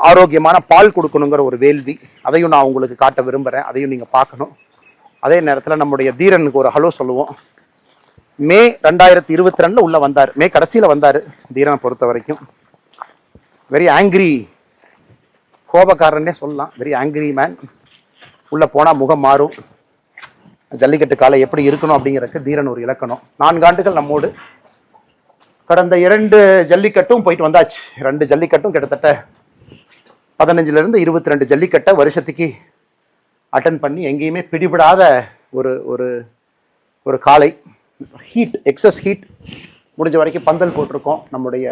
ஆரோக்கியமான பால் கொடுக்கணுங்கிற ஒரு வேள்வி. அதையும் நான் உங்களுக்கு காட்ட விரும்புகிறேன், அதையும் நீங்கள் பார்க்கணும். அதே நேரத்தில் நம்முடைய தீரனுக்கு ஒரு ஹலோ சொல்லுவோம். மே 2022 உள்ள வந்தார், மே கடைசியில் வந்தார். தீரனை பொறுத்த வரைக்கும் வெரி ஆங்கிரி, கோபக்காரன்னே சொல்லலாம். Very angry man. உள்ளே போனால் முகம் மாறும். ஜல்லிக்கட்டு காலை எப்படி இருக்கணும் அப்படிங்கிறதுக்கு தீரன் ஒரு இலக்கணம். 4 ஆண்டுகள் நம்மோடு. கடந்த 2 ஜல்லிக்கட்டும் போயிட்டு வந்தாச்சு. 2 ஜல்லிக்கட்டும் கிட்டத்தட்ட 15லிருந்து 22 ஜல்லிக்கட்டை வருஷத்துக்கு அட்டன் பண்ணி எங்கேயுமே பிடிபடாத ஒரு ஒரு ஒரு காலை. Heat, excess heat. முடிஞ்ச வரைக்கும் பந்தல் போட்டிருக்கோம். நம்முடைய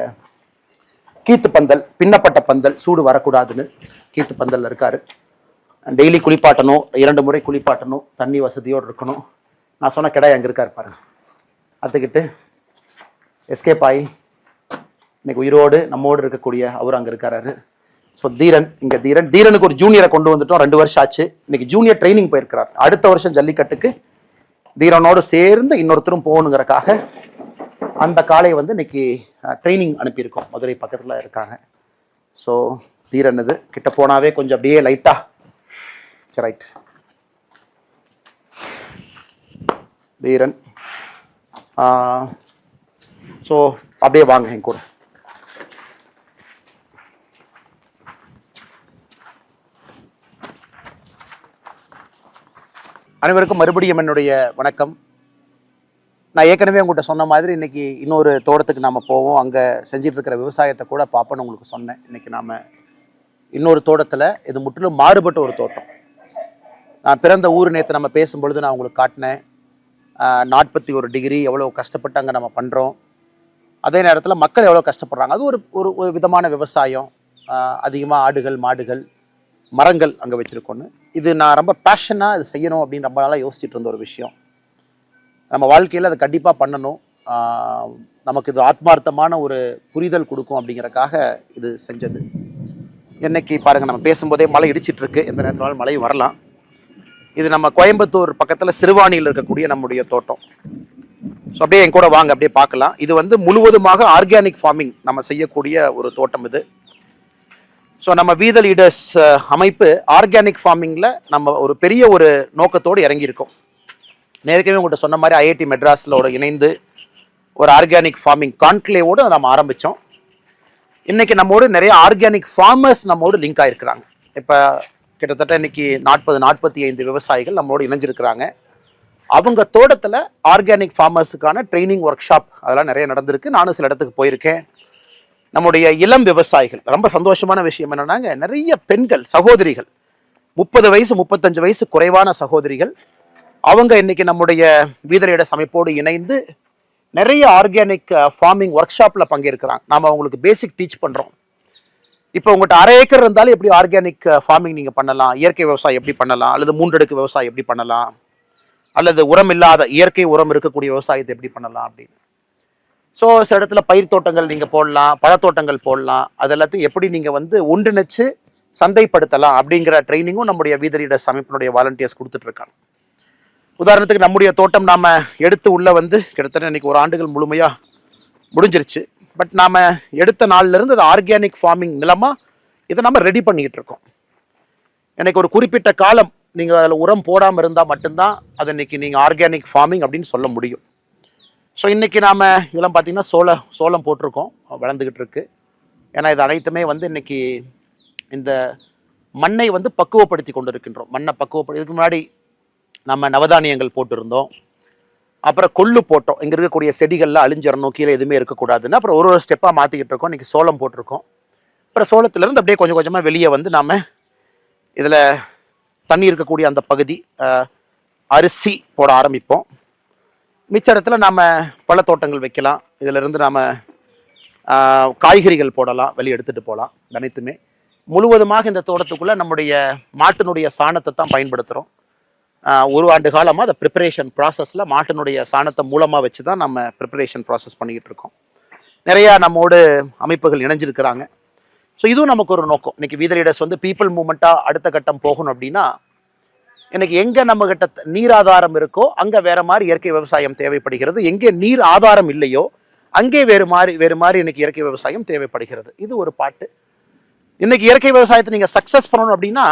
கீத்து பந்தல், பின்னப்பட்ட பந்தல், சூடு வரக்கூடாதுன்னு கீத்து பந்தல் இருக்காரு. டெய்லி குளிப்பாட்டணும், 2 முறை குளிப்பாட்டணும், தண்ணி வசதியோடு இருக்கணும். நான் சொன்ன கிடாய் அங்கே இருக்காரு பாருங்க, அத்துக்கிட்டு எஸ்கேப் ஆகி இன்னைக்கு உயிரோடு நம்மோடு இருக்கக்கூடிய அவர் அங்கே இருக்காரு. ஸோ தீரன் இங்கே தீரனுக்கு ஒரு ஜூனியரை கொண்டு வந்துட்டோம். 2 வருஷம் ஆச்சு. இன்னைக்கு ஜூனியர் ட்ரைனிங் போயிருக்கிறார். அடுத்த வருஷம் ஜல்லிக்கட்டுக்கு தீரனோடு சேர்ந்து இன்னொருத்தரும் போகணுங்கிறக்காக அந்த காலை இன்னைக்கு ட்ரைனிங் அனுப்பியிருக்கோம். மதுரை பக்கத்தில் இருக்காங்க. ஸோ தீரன் இது கிட்ட போனாவே கொஞ்சம் அப்படியே லைட்டா ரைட். தீரன் ஸோ அப்படியே வாங்க என் கூட. அனைவருக்கும் மறுபடியும் என்னுடைய வணக்கம். நான் ஏற்கனவே உங்கள்கிட்ட சொன்ன மாதிரி இன்னைக்கு இன்னொரு தோட்டத்துக்கு நாம் போவோம். அங்கே செஞ்சிட்டு இருக்கிற விவசாயத்தை கூட பார்ப்போன்னு உங்களுக்கு சொன்னேன். இன்னைக்கு நாம் இன்னொரு தோட்டத்தில், இது முற்றிலும் மாறுபட்ட ஒரு தோட்டம். நான் பிறந்த ஊர் நேற்று நம்ம பேசும்பொழுது நான் உங்களுக்கு காட்டினேன். 41 டிகிரி எவ்வளோ கஷ்டப்பட்டு அங்கே நம்ம பண்ணுறோம். அதே நேரத்தில் மக்கள் எவ்வளோ கஷ்டப்படுறாங்க. அது ஒரு ஒரு விதமான விவசாயம். அதிகமாக ஆடுகள், மாடுகள், மரங்கள் அங்கே வச்சுருக்கோன்னு. இது நான் ரொம்ப பேஷனாக இது செய்யணும் அப்படின்னு ரொம்ப நாளாக யோசிச்சுட்டு இருந்த ஒரு விஷயம். நம்ம வாழ்க்கையில் அதை கண்டிப்பாக பண்ணணும். நமக்கு இது ஆத்மார்த்தமான ஒரு புரிதல் கொடுக்கும் அப்படிங்கிறக்காக இது செஞ்சது. இன்னைக்கு பாருங்கள், நம்ம பேசும்போதே மழை இடிச்சிட்ருக்கு. எந்த நேரத்தினாலும் மழை வரலாம். இது நம்ம கோயம்புத்தூர் பக்கத்தில் சிறுவாணியில் இருக்கக்கூடிய நம்முடைய தோட்டம். ஸோ அப்படியே என் கூட வாங்க, அப்படியே பார்க்கலாம். இது முழுவதுமாக ஆர்கானிக் ஃபார்மிங் நம்ம செய்யக்கூடிய ஒரு தோட்டம் இது. ஸோ நம்ம வீத லீடர்ஸ் அமைப்பு ஆர்கானிக் ஃபார்மிங்கில் நம்ம ஒரு பெரிய ஒரு நோக்கத்தோடு இறங்கியிருக்கோம். நேரடியாக உங்கள்கிட்ட சொன்ன மாதிரி ஐஐடி மெட்ராஸில் இணைந்து ஒரு ஆர்கானிக் ஃபார்மிங் கான்க்ளேவோடு நம்ம ஆரம்பித்தோம். இன்றைக்கி நம்மோடு நிறைய ஆர்கானிக் ஃபார்மர்ஸ் நம்மோடு லிங்க் ஆகிருக்கிறாங்க. இப்போ கிட்டத்தட்ட இன்றைக்கி 40-45 விவசாயிகள் நம்மளோடு இணைஞ்சிருக்கிறாங்க. அவங்க தோட்டத்தில் ஆர்கானிக் ஃபார்மர்ஸுக்கான ட்ரைனிங் ஒர்க் ஷாப் அதெல்லாம் நிறைய நடந்திருக்கு. நானும் சில இடத்துக்கு போயிருக்கேன். நம்முடைய இளம் விவசாயிகள், ரொம்ப சந்தோஷமான விஷயம் என்னன்னாங்க, நிறைய பெண்கள் சகோதரிகள், 30 வயசு 35 வயசு குறைவான சகோதரிகள், அவங்க இன்னைக்கு நம்முடைய வீதரீட அமைப்போடு இணைந்து நிறைய ஆர்கானிக் ஃபார்மிங் ஒர்க் ஷாப்பில் பங்கேற்கிறாங்க. நாம் அவங்களுக்கு பேசிக் டீச் பண்ணுறோம். இப்போ உங்கள்கிட்ட 1/2 ஏக்கர் இருந்தாலும் எப்படி ஆர்கானிக் ஃபார்மிங் நீங்கள் பண்ணலாம், இயற்கை விவசாயம் எப்படி பண்ணலாம், அல்லது 3 அடுக்கு விவசாயம் எப்படி பண்ணலாம், அல்லது உரம் இல்லாத இயற்கை உரம் இருக்கக்கூடிய விவசாயத்தை எப்படி பண்ணலாம் அப்படின்னு. ஸோ சில இடத்துல பயிர் தோட்டங்கள் நீங்கள் போடலாம், பழத்தோட்டங்கள் போடலாம். அது எல்லாத்தையும் எப்படி நீங்கள் ஒன்றிணைச்சு சந்தைப்படுத்தலாம் அப்படிங்கிற ட்ரைனிங்கும் நம்முடைய வீதரீடர்ஸ் அமைப்பினுடைய வாலண்டியர்ஸ் கொடுத்துட்ருக்காங்க. உதாரணத்துக்கு நம்முடைய தோட்டம் நாம் எடுத்து உள்ளே கிட்டத்தட்ட இன்றைக்கி 1 ஆண்டுகள் முழுமையாக முடிஞ்சிருச்சு. பட் நாம் எடுத்த நாள்லேருந்து அது ஆர்கானிக் ஃபார்மிங் நிலமாக இதை நம்ம ரெடி பண்ணிக்கிட்டு இருக்கோம். எனக்கு ஒரு குறிப்பிட்ட காலம் நீங்கள் அதில் உரம் போடாமல் இருந்தால் மட்டும்தான் அது இன்றைக்கி நீங்கள் ஆர்கானிக் ஃபார்மிங் அப்படின்னு சொல்ல முடியும். ஸோ இன்றைக்கி நாம் இதெல்லாம் பார்த்திங்கன்னா சோளம் போட்டிருக்கோம், வளர்ந்துக்கிட்டு இருக்கு. ஏன்னா இது அனைத்துமே இன்றைக்கி இந்த மண்ணை பக்குவப்படுத்தி கொண்டு இருக்கின்றோம். மண்ணை இதுக்கு முன்னாடி நம்ம நவதானியங்கள் போட்டிருந்தோம், அப்புறம் கொள்ளு போட்டோம். இங்கே இருக்கக்கூடிய செடிகள்லாம் அழிஞ்சிடணும், கீழே எதுவுமே இருக்கக்கூடாதுன்னு அப்புறம் ஒரு ஸ்டெப்பாக மாற்றிக்கிட்டு இருக்கோம். இன்றைக்கி சோளம் போட்டிருக்கோம். அப்புறம் சோளத்துலேருந்து அப்படியே கொஞ்சம் கொஞ்சமாக வெளியே நாம் இதில் தண்ணி இருக்கக்கூடிய அந்த பகுதி அரிசி போட ஆரம்பிப்போம். மிச்ச இடத்துல நாம் பழத்தோட்டங்கள் வைக்கலாம். இதிலிருந்து நாம் காய்கறிகள் போடலாம், வெளியே எடுத்துகிட்டு போகலாம். அனைத்துமே முழுவதுமாக இந்த தோட்டத்துக்குள்ளே நம்முடைய மாட்டினுடைய சாணத்தை தான் பயன்படுத்துகிறோம். 1 ஆண்டு காலமாக அந்த ப்ரிப்பரேஷன் ப்ராசஸில் மாட்டினுடைய சாணத்தை மூலமாக வச்சு தான் நம்ம ப்ரிப்பரேஷன் ப்ராசஸ் பண்ணிக்கிட்டு இருக்கோம். நிறையா நம்மோடு அமைப்புகள் இணைஞ்சிருக்கிறாங்க. ஸோ இதுவும் நமக்கு ஒரு நோக்கம். இன்றைக்கி வீதரீடர்ஸ் பீப்புள் மூவ்மெண்ட்டாக அடுத்த கட்டம் போகணும் அப்படின்னா, இன்னைக்கு எங்கே நம்மகிட்ட நீர் ஆதாரம் இருக்கோ அங்கே வேற மாதிரி இயற்கை விவசாயம் தேவைப்படுகிறது. எங்கே நீர் ஆதாரம் இல்லையோ அங்கே வேறு மாதிரி இன்னைக்கு இயற்கை விவசாயம் தேவைப்படுகிறது. இது ஒரு பாட்டு. இன்னைக்கு இயற்கை விவசாயத்தை நீங்கள் சக்ஸஸ் பண்ணணும் அப்படின்னா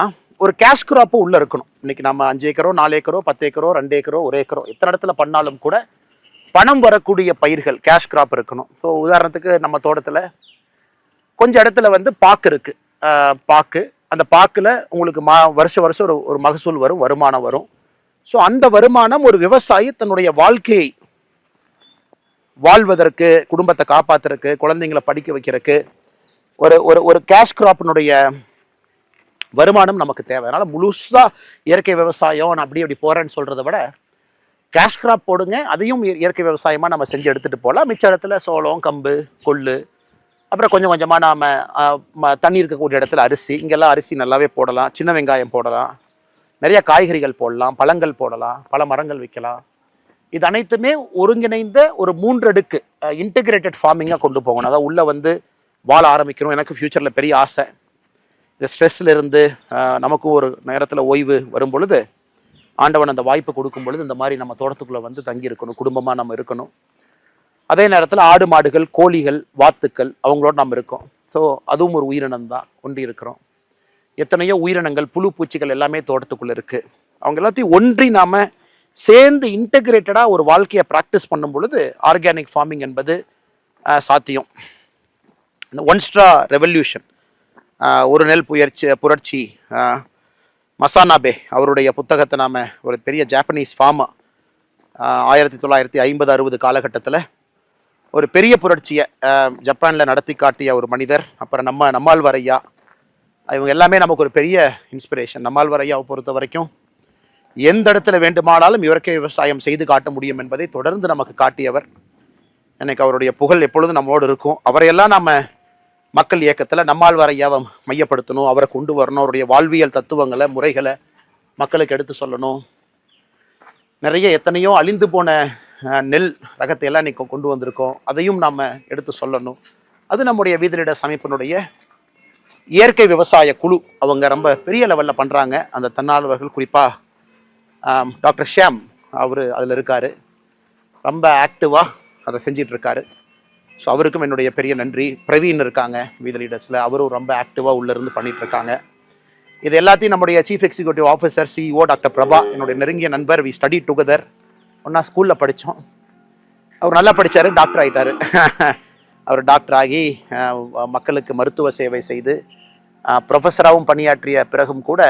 ஒரு கேஷ் கிராப்பும் உள்ளே இருக்கணும். இன்னைக்கு நம்ம 5 ஏக்கரோ 4 ஏக்கரோ 10 ஏக்கரோ 2 ஏக்கரோ 1 ஏக்கரோ எத்தனை இடத்துல பண்ணாலும் கூட பணம் வரக்கூடிய பயிர்கள் கேஷ் கிராப் இருக்கணும். ஸோ உதாரணத்துக்கு நம்ம தோட்டத்தில் கொஞ்சம் இடத்துல வந்து பாக்கு இருக்கு. பாக்கு, அந்த பாக்குல உங்களுக்கு வருஷம் ஒரு மகசூல் வரும், வருமானம் வரும். ஸோ அந்த வருமானம் ஒரு விவசாயி தன்னுடைய வாழ்க்கையை வாழ்வதற்கு, குடும்பத்தை காப்பாத்துறதுக்கு, குழந்தைங்களை படிக்க வைக்கிறதுக்கு ஒரு ஒரு ஒரு கேஷ் கிராப்பினுடைய வருமானம் நமக்கு தேவை. அதனால முழுசா இயற்கை விவசாயம் நான் அப்படி போறேன்னு சொல்றதை விட கேஷ் கிராப் போடுங்க, அதையும் இயற்கை விவசாயமா நம்ம செஞ்சு எடுத்துட்டு போகலாம். மிச்ச இடத்துல சோளம், கம்பு, கொள்ளு, அப்புறம் கொஞ்சம் கொஞ்சமாக நாம் தண்ணி இருக்கக்கூடிய இடத்துல அரிசி, இங்கெல்லாம் அரிசி நல்லாவே போடலாம். சின்ன வெங்காயம் போடலாம், நிறைய காய்கறிகள் போடலாம், பழங்கள் போடலாம், பல மரங்கள் வைக்கலாம். இது அனைத்துமே ஒருங்கிணைந்த ஒரு 3 அடுக்கு இன்டெகிரேட்டட் ஃபார்மிங்காக கொண்டு போகணும். அதாவது உள்ளே வந்து வாழ ஆரம்பிக்கணும். எனக்கு ஃப்யூச்சரில் பெரிய ஆசை, இந்த ஸ்ட்ரெஸ்ஸில் இருந்து நமக்கும் ஒரு நேரத்தில் ஓய்வு வரும் பொழுது, ஆண்டவன் அந்த வாய்ப்பு கொடுக்கும் பொழுது இந்த மாதிரி நம்ம தோட்டத்துக்குள்ளே வந்து தங்கி இருக்கணும், குடும்பமாக நம்ம இருக்கணும். அதே நேரத்தில் ஆடு மாடுகள், கோழிகள், வாத்துக்கள் அவங்களோட நம்ம இருக்கோம். ஸோ அதுவும் ஒரு உயிரினம் தான், கொண்டு இருக்கிறோம். எத்தனையோ உயிரினங்கள், புழு பூச்சிகள் எல்லாமே தோட்டத்துக்குள்ளே இருக்குது. அவங்க எல்லாத்தையும் ஒன்றி நாம் சேர்ந்து இன்டெகிரேட்டடாக ஒரு வாழ்க்கையை ப்ராக்டிஸ் பண்ணும் பொழுது ஆர்கானிக் ஃபார்மிங் என்பது சாத்தியம். இந்த ஒன் ஸ்ட்ரா ரெவல்யூஷன், ஒரு நெல் புரட்சி, மசானாபே அவருடைய புத்தகத்தை நாம் ஒரு பெரிய ஜாப்பனீஸ் ஃபார்மா 1950-60 காலகட்டத்தில் ஒரு பெரிய புரட்சியை ஜப்பானில் நடத்தி காட்டிய ஒரு மனிதர். அப்புறம் நம்மாழ்வார் ஐயா, இவங்க எல்லாமே நமக்கு ஒரு பெரிய இன்ஸ்பிரேஷன். நம்மாழ்வார் ஐயாவை பொறுத்த வரைக்கும் எந்த இடத்துல வேண்டுமானாலும் இயற்கை விவசாயம் செய்து காட்ட முடியும் என்பதை தொடர்ந்து நமக்கு காட்டியவர். எனக்கு அவருடைய புகழ் எப்பொழுதும் நம்மளோடு இருக்கும். அவரையெல்லாம் நம்ம மக்கள் இயக்கத்தில் நம்மாழ்வார் ஐயாவை மையப்படுத்தணும், அவரை கொண்டு வரணும், அவருடைய வாழ்வியல் தத்துவங்களை, முறைகளை மக்களுக்கு எடுத்து சொல்லணும். நிறைய எத்தனையோ அழிந்து போன நெல் ரகத்தை எல்லாம் இன்னைக்கு கொண்டு வந்திருக்கோம், அதையும் நாம் எடுத்து சொல்லணும். அது நம்முடைய வீதிலிட அமைப்பினுடைய இயற்கை விவசாய குழு, அவங்க ரொம்ப பெரிய லெவலில் பண்ணுறாங்க. அந்த தன்னார்வலர்கள் குறிப்பாக டாக்டர் ஷியாம் அவர் அதில் இருக்கார், ரொம்ப ஆக்டிவாக அதை செஞ்சிட்ருக்காரு. ஸோ அவருக்கும் என்னுடைய பெரிய நன்றி. பிரவீன் இருக்காங்க வீதி லீடர்ஸில், அவரும் ரொம்ப ஆக்டிவாக உள்ளேருந்து பண்ணிகிட்ருக்காங்க. இது எல்லாத்தையும் நம்முடைய chief executive officer CEO doctor Prabha, என்னுடைய நெருங்கிய நண்பர். வி ஸ்டடி டுகெதர், ஒன்றா ஸ்கூலில் படித்தோம். அவர் நல்லா படித்தார், டாக்டர் ஆகிட்டார். அவர் டாக்டர் ஆகி மக்களுக்கு மருத்துவ சேவை செய்து ப்ரொஃபஸராகவும் பணியாற்றிய பிறகும் கூட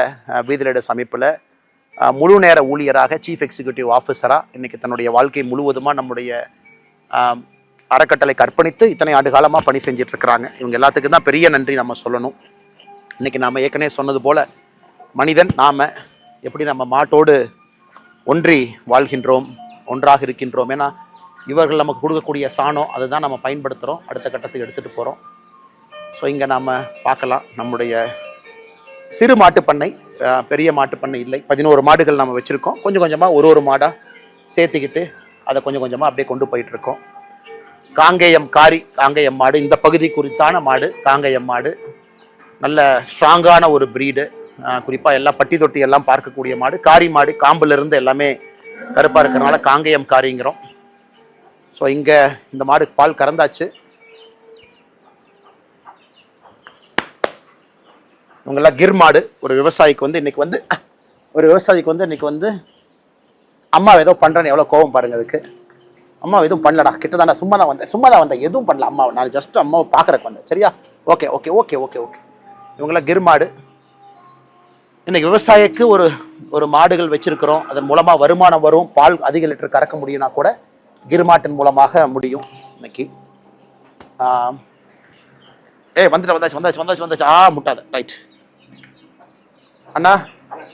வீதி லீடர்ஸ் அமைப்பில் முழு நேர ஊழியராக, சீஃப் எக்ஸிக்யூட்டிவ் ஆஃபீஸராக இன்னைக்கு தன்னுடைய வாழ்க்கை முழுவதுமாக நம்முடைய அறக்கட்டளை அர்ப்பணித்து இத்தனை ஆண்டு காலமாக பணி செஞ்சிட்ருக்கிறாங்க. இவங்க எல்லாத்துக்கும் தான் பெரிய நன்றி நம்ம சொல்லணும். இன்றைக்கி நாம் ஏற்கனவே சொன்னது போல் மனிதன் நாம் எப்படி நம்ம மாட்டோடு ஒன்றி வாழ்கின்றோம், ஒன்றாக இருக்கின்றோம். ஏன்னா இவர்கள் நமக்கு கொடுக்கக்கூடிய சாணம் அதை தான் நம்ம பயன்படுத்துகிறோம், அடுத்த கட்டத்துக்கு எடுத்துகிட்டு போகிறோம். ஸோ இங்கே நாம் பார்க்கலாம் நம்முடைய சிறு மாட்டுப்பண்ணை, பெரிய மாட்டுப்பண்ணை இல்லை. 11 மாடுகள் நம்ம வச்சுருக்கோம். கொஞ்சம் கொஞ்சமாக ஒரு மாடாக சேர்த்துக்கிட்டு அதை கொஞ்சம் கொஞ்சமாக அப்படியே கொண்டு போயிட்டுருக்கோம். காங்கேயம் காங்கேயம் மாடு, இந்த பகுதி குறித்தான மாடு காங்கேயம் மாடு. நல்ல ஸ்ட்ராங்கான ஒரு ப்ரீடு, குறிப்பாக எல்லாம் பட்டி தொட்டி எல்லாம் பார்க்கக்கூடிய மாடு. காரி மாடு, காம்புல இருந்து எல்லாமே கருப்பாக இருக்கிறனால காங்கேயம் காரிங்கிறோம். ஸோ இங்கே இந்த மாடு பால் கறந்தாச்சு. இவங்கெல்லாம் கிர் மாடு. ஒரு விவசாயிக்கு வந்து இன்னைக்கு வந்து அம்மா ஏதோ பண்ணுறேன்னு எவ்வளோ கோபம் பாருங்க அதுக்கு. அம்மா எதுவும் பண்ணலடா, கிட்டதாண்டா, சும்மா தான் வந்தேன், எதுவும் பண்ணல அம்மா, நான் ஜஸ்ட் அம்மாவை பார்க்குறக்கு வந்தேன், சரியா? Okay okay okay okay okay. இவங்களாம் கிர் மாடு. இன்னைக்கு விவசாயிக்கு ஒரு மாடுகள் வச்சிருக்கிறோம், அதன் மூலமாக வருமானம் வரும், பால் அதிக லிட்டர் கறக்க முடியும்னா கூட கிர் மாட்டின் மூலமாக முடியும். இன்னைக்கு வந்தாச்சு. முட்டாத, ரைட் அண்ணா,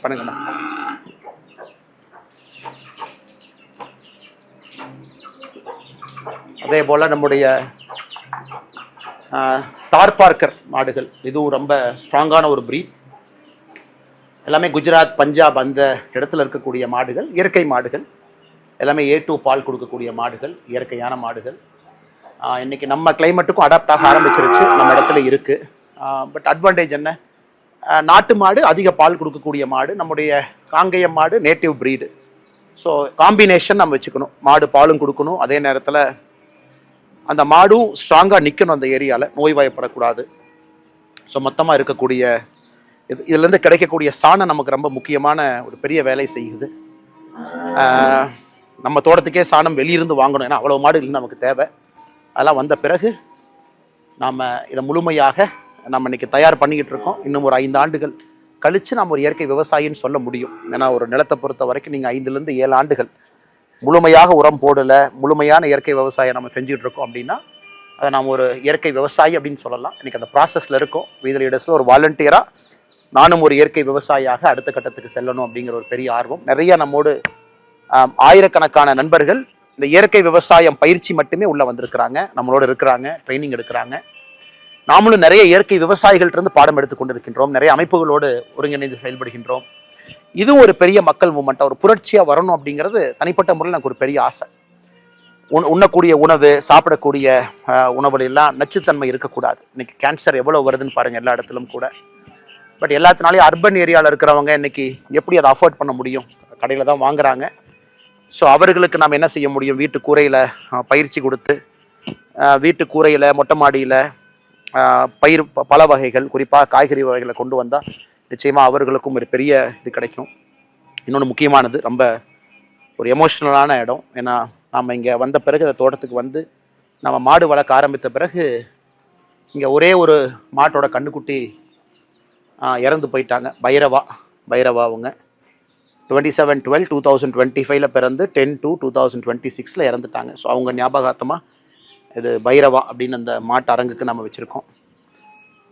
பண்ணுங்கண்ணா. அதே போல நம்முடைய தார்பார்க்கர் மாடுகள், இதுவும் ரொம்ப ஸ்ட்ராங்கான ஒரு ப்ரீட். எல்லாமே குஜராத், பஞ்சாப் அந்த இடத்துல இருக்கக்கூடிய மாடுகள், இயற்கை மாடுகள். எல்லாமே A2 பால் கொடுக்கக்கூடிய மாடுகள், இயற்கையான மாடுகள். இன்னைக்கு நம்ம கிளைமேட்டுக்கும் அடாப்ட் ஆக ஆரம்பிச்சிருச்சு, நம்ம இடத்துல இருக்கு. பட் அட்வான்டேஜ் என்ன? நாட்டு மாடு அதிக பால் கொடுக்கக்கூடிய மாடு, நம்முடைய காங்கேயம் மாடு நேட்டிவ் ப்ரீடு. ஸோ காம்பினேஷன் நம்ம வச்சுக்கணும், மாடு பாலும் கொடுக்கணும், அதே நேரத்தில் அந்த மாடும் ஸ்ட்ராங்காக நிற்கணும் அந்த ஏரியாவில், நோய்வாய்ப்படக்கூடாது. ஸோ மொத்தமாக இருக்கக்கூடிய இதுலேருந்து கிடைக்கக்கூடிய சாணம் நமக்கு ரொம்ப முக்கியமான ஒரு பெரிய வேலை செய்யுது. நம்ம தோட்டத்துக்கே சாணம் வெளியிருந்து வாங்கணும், ஏன்னா அவ்வளோ மாடுகள் நமக்கு தேவை. அதெல்லாம் வந்த பிறகு நாம் இதை முழுமையாக நம்ம இன்னைக்கு தயார் பண்ணிக்கிட்டு இருக்கோம். இன்னும் ஒரு 5 ஆண்டுகள் கழித்து நம்ம ஒரு இயற்கை விவசாயின்னு சொல்ல முடியும். ஏன்னா ஒரு நிலத்தை பொறுத்த வரைக்கும் நீங்கள் 5லேருந்து 7 ஆண்டுகள் முழுமையாக உரம் போடலை, முழுமையான இயற்கை விவசாயம் நம்ம செஞ்சுட்டு இருக்கோம் அப்படின்னா அதை நாம் ஒரு இயற்கை விவசாயி அப்படின்னு சொல்லலாம். இன்றைக்கி அந்த ப்ராசஸில் இருக்கோம். வீதல் லீடர்ஸில் ஒரு வாலண்டியராக நானும் ஒரு இயற்கை விவசாயியாக அடுத்த கட்டத்துக்கு செல்லணும் அப்படிங்கிற ஒரு பெரிய ஆர்வம். நிறைய நம்மோடு ஆயிரக்கணக்கான நண்பர்கள் இந்த இயற்கை விவசாயம் பயிற்சி மட்டுமே உள்ள வந்திருக்கிறாங்க, நம்மளோட இருக்கிறாங்க, ட்ரைனிங் எடுக்கிறாங்க. நாமளும் நிறைய இயற்கை விவசாயிகள்கிட்ட பாடம் எடுத்துக் கொண்டிருக்கின்றோம், நிறைய அமைப்புகளோடு ஒருங்கிணைந்து செயல்படுகின்றோம். இதுவும் ஒரு பெரிய மக்கள் மூமெண்ட்டாக ஒரு புரட்சியாக வரணும் அப்படிங்கிறது தனிப்பட்ட முறையில் எனக்கு ஒரு பெரிய ஆசை. உண்ணக்கூடிய உணவு, சாப்பிடக்கூடிய உணவுல எல்லாம் நச்சுத்தன்மை இருக்கக்கூடாது. இன்னைக்கு கேன்சர் எவ்வளோ வருதுன்னு பாருங்கள் எல்லா இடத்துலும் கூட. பட் எல்லாத்தினாலையும் அர்பன் ஏரியாவில் இருக்கிறவங்க இன்னைக்கு எப்படி அதை அஃபோர்ட் பண்ண முடியும்? கடையில் தான் வாங்குறாங்க. ஸோ அவர்களுக்கு நாம் என்ன செய்ய முடியும்? வீட்டு கூரையில் பயிற்சி கொடுத்து, வீட்டு கூரையில் மொட்டை மாடியில் பயிர் பல வகைகள், குறிப்பாக காய்கறி வகைகளை கொண்டு வந்தால் நிச்சயமாக அவர்களுக்கும் ஒரு பெரிய இது கிடைக்கும். இன்னொன்று முக்கியமானது, ரொம்ப ஒரு எமோஷ்னலான இடம். ஏன்னா நாம் இங்கே வந்த பிறகு அந்த தோட்டத்துக்கு வந்து நம்ம மாடு வளர்க்க ஆரம்பித்த பிறகு இங்கே ஒரே ஒரு மாட்டோட கண்ணுக்குட்டி இறந்து போயிட்டாங்க. பைரவா அவங்க 27/12/2025 பிறந்து 10/2/2026 இறந்துட்டாங்க. ஸோ அவங்க ஞாபகார்த்தமாக இது பைரவா அப்படின்னு அந்த மாட்டு அரங்குக்கு நம்ம வச்சுருக்கோம்.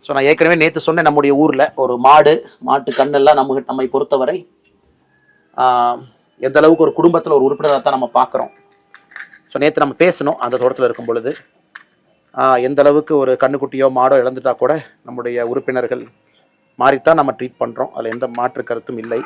ஸோ நான் ஏற்கனவே நேற்று சொன்னேன், நம்முடைய ஊரில் ஒரு மாட்டு கண்ணெல்லாம் நம்மை பொறுத்தவரை எந்த அளவுக்கு ஒரு குடும்பத்தில் ஒரு உறுப்பினராக தான் நம்ம பார்க்குறோம். ஸோ நேற்று நம்ம பேசணும் அந்த தோட்டத்தில் இருக்கும் பொழுது, எந்த அளவுக்கு ஒரு கண்ணுக்குட்டியோ மாடோ இழந்துட்டா கூட நம்முடைய உறுப்பினர்கள் மாறித்தான் நம்ம ட்ரீட் பண்ணுறோம். அதில் எந்த மாற்று கருத்தும் இல்லை.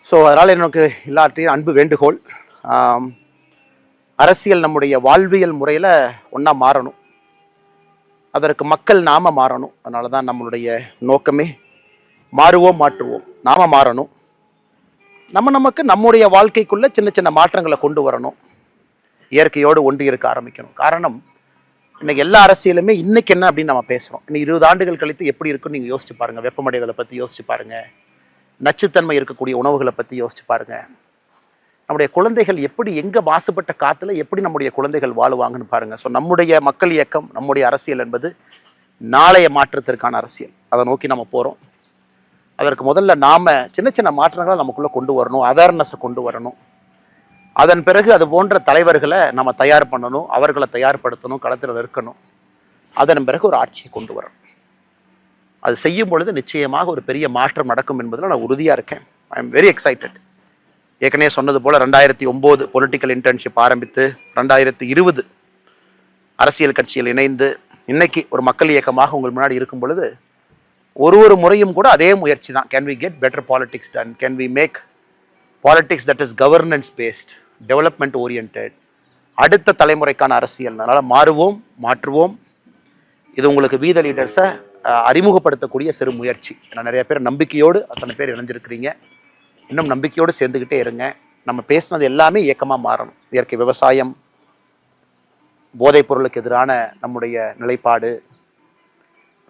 ஸோ அதனால் எனக்கு எல்லாத்தையும் அன்பு வேண்டுகோள், அரசியல் நம்முடைய வாழ்வியல் முறையில் ஒன்றா மாறணும். அதற்கு மக்கள் நாம மாறணும். அதனால தான் நம்மளுடைய நோக்கமே மாற்றுவோம். நாம மாறணும். நமக்கு நம்முடைய வாழ்க்கைக்குள்ள சின்ன சின்ன மாற்றங்களை கொண்டு வரணும். இயற்கையோடு ஒன்றி இருக்க ஆரம்பிக்கணும். காரணம், இன்னைக்கு எல்லா அரசியலுமே இன்னைக்கு என்ன அப்படின்னு நம்ம பேசுகிறோம். இன்னைக்கு 20 ஆண்டுகள் கழித்து எப்படி இருக்குன்னு நீங்கள் யோசிச்சு பாருங்கள். வெப்பமடைதலை பற்றி யோசிச்சு பாருங்கள். நச்சுத்தன்மை இருக்கக்கூடிய உணவுகளை பற்றி யோசிச்சு பாருங்க. நம்முடைய குழந்தைகள் எப்படி, எங்கே மாசுபட்ட காற்றுல எப்படி நம்முடைய குழந்தைகள் வாழுவாங்கன்னு பாருங்க. ஸோ நம்முடைய மக்கள் இயக்கம், நம்முடைய அரசியல் என்பது நாளைய மாற்றத்திற்கான அரசியல். அதை நோக்கி நம்ம போகிறோம். அதற்கு முதல்ல நாம் சின்ன சின்ன மாற்றங்களை நமக்குள்ளே கொண்டு வரணும், அவேர்னஸை கொண்டு வரணும். அதன் பிறகு அது போன்ற தலைவர்களை நம்ம தயார் பண்ணணும், அவர்களை தயார்படுத்தணும், களத்தில் இருக்கணும். அதன் பிறகு ஒரு ஆட்சியை கொண்டு வரணும். அது செய்யும் பொழுது நிச்சயமாக ஒரு பெரிய மாற்றம் நடக்கும் என்பதில் நான் உறுதியாக இருக்கேன். I am very excited. ஏற்கனவே சொன்னது போல் 2009 பொலிட்டிக்கல் இன்டர்ன்ஷிப் ஆரம்பித்து 2020 அரசியல் கட்சியில் இணைந்து இன்னைக்கு ஒரு மக்கள் இயக்கமாக உங்கள் முன்னாடி இருக்கும் பொழுது ஒரு முறையும் கூட அதே முயற்சி தான். Can we get better politics done? Can we make politics that is governance based, development orient, அடுத்த தலைமுறைக்கான அரசியல். அதனால் மாற்றுவோம். இது உங்களுக்கு வீத லீடர்ஸை அறிமுகப்படுத்தக்கூடிய சிறு முயற்சி. நான் நிறைய பேர் நம்பிக்கையோடு அத்தனை பேர் இணைஞ்சிருக்கிறீங்க. இன்னும் நம்பிக்கையோடு சேர்ந்துக்கிட்டே இருங்க. நம்ம பேசுனது எல்லாமே இயக்கமாக மாறணும். இயற்கை விவசாயம், போதைப் பொருளுக்கு எதிரான நம்முடைய நிலைப்பாடு,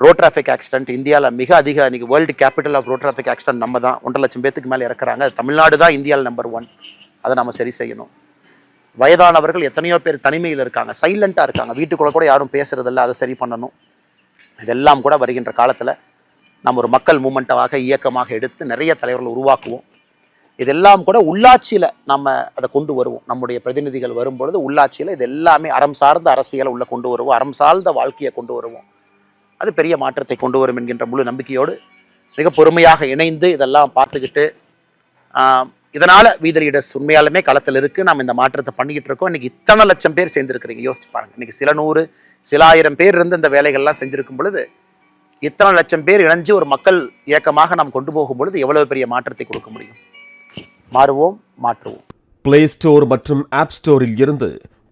ரோட் டிராஃபிக் ஆக்சிடென்ட் இந்தியாவில் மிக அதிக, இன்னைக்கு world capital of road traffic accident நம்ம தான். 1.5 லட்சம் பேத்துக்கு மேலே இறக்குறாங்க. தமிழ்நாடு தான் இந்தியாவில் நம்பர் 1. அதை நம்ம சரி செய்யணும். வயதானவர்கள் எத்தனையோ பேர் தனிமையில் இருக்காங்க, சைலண்டாக இருக்காங்க, வீட்டுக்குள்ள கூட யாரும் பேசுறதில்லை. அதை சரி பண்ணணும். இதெல்லாம் கூட வருகின்ற காலத்தில் நம்ம ஒரு மக்கள் மூமெண்ட்டாக, இயக்கமாக எடுத்து நிறைய தலைவர்கள் உருவாக்குவோம். இதெல்லாம் கூட உள்ளாட்சியில் நம்ம அதை கொண்டு வருவோம். நம்முடைய பிரதிநிதிகள் வரும்பொழுது உள்ளாட்சியில் இது எல்லாமே அறம் சார்ந்த அரசியலை உள்ள கொண்டு வருவோம், அறம் சார்ந்த வாழ்க்கையை கொண்டு வருவோம். அது பெரிய மாற்றத்தை கொண்டு வரும் என்கின்ற முழு நம்பிக்கையோடு மிக பொறுமையாக இணைந்து இதெல்லாம் பார்த்துக்கிட்டு இதனால் வீதி லீடர்ஸ் உண்மையாலுமே களத்தில் இருக்குது. நம்ம இந்த மாற்றத்தை பண்ணிக்கிட்டு இருக்கோம். இன்றைக்கி இத்தனை லட்சம் பேர் சேர்ந்துருக்கிறீங்க, யோசிச்சு பாருங்கள். இன்றைக்கி சில 100 சில 1000 பேர் இருந்து இந்த வேலைகள்லாம் செஞ்சுருக்கும் பொழுது இத்தனை லட்சம் பேர் இணைஞ்சு ஒரு மக்கள் இயக்கமாக நாம் கொண்டு போகும் பொழுது எவ்வளவு பெரிய மாற்றத்தை கொடுக்க முடியும். மாறுவோம், மாற்றுவோம். பிளே ஸ்டோர் மற்றும் ஆப் ஸ்டோரில் இருந்து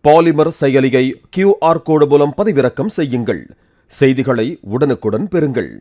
பாலிமர் செயலியை QR கோடு மூலம் பதிவிறக்கம் செய்யுங்கள். செய்திகளை உடனுக்குடன் பெறுங்கள்.